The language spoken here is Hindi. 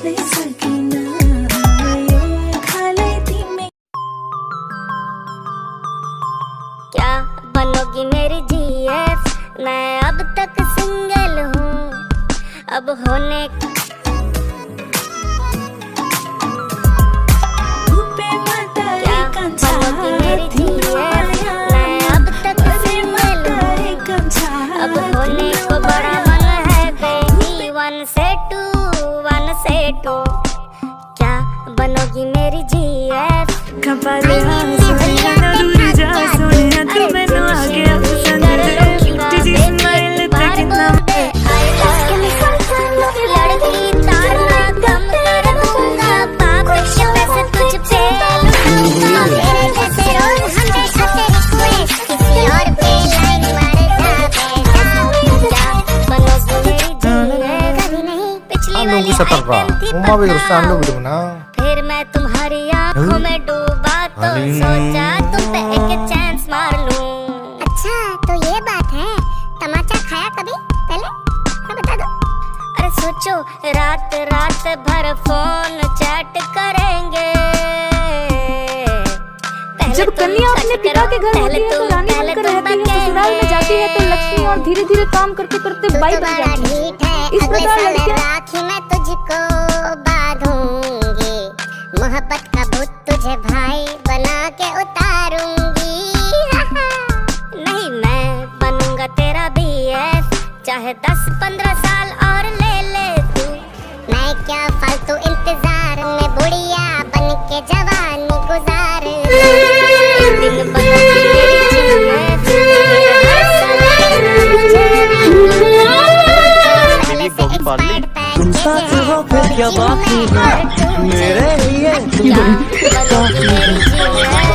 क्या बनोगी मेरी जीएफ? मैं अब तक सिंगल हूँ, अब होने अब होने को बड़ा मन है बेबी। 1 से 2 क्या बनोगी मेरी GF? Nunggu seterpa, mau urusan lu gimana? फिर मैं तुम्हारी आँखों में डूबा तो सोचा तुम पे एक चांस मार लूं। अच्छा तो ये बात है, तमाचा खाया कभी पहले? हाँ बता दो। अरे सोचो रात रात भर फोन चैट करेंगे। जब कन्या अपने पिता के घर होती है तो रानी बनकर रहती है, ससुराल में जाती है तो लक्ष्मी और धीरे धीरे काम करते करते बाई बन जाती है। इस प्रकार लड़कियां राखी मैं तुझको बांधूंगी, मोहब्बत का भूत तुझे भाई बना के उतारूंगी। नहीं मैं बनूंगा तेरा बीएफ, चाहे 10-15 साल और ले ले तू। मैं क्या फालतू इंतजार में बुढ़िया बन के जवानी गुजार। दिन बनोगी मेरी जीएफ, तुम साथ हो फिर क्या बाकी है मेरे लिए। क्या बनोगी मेरी जीएफ?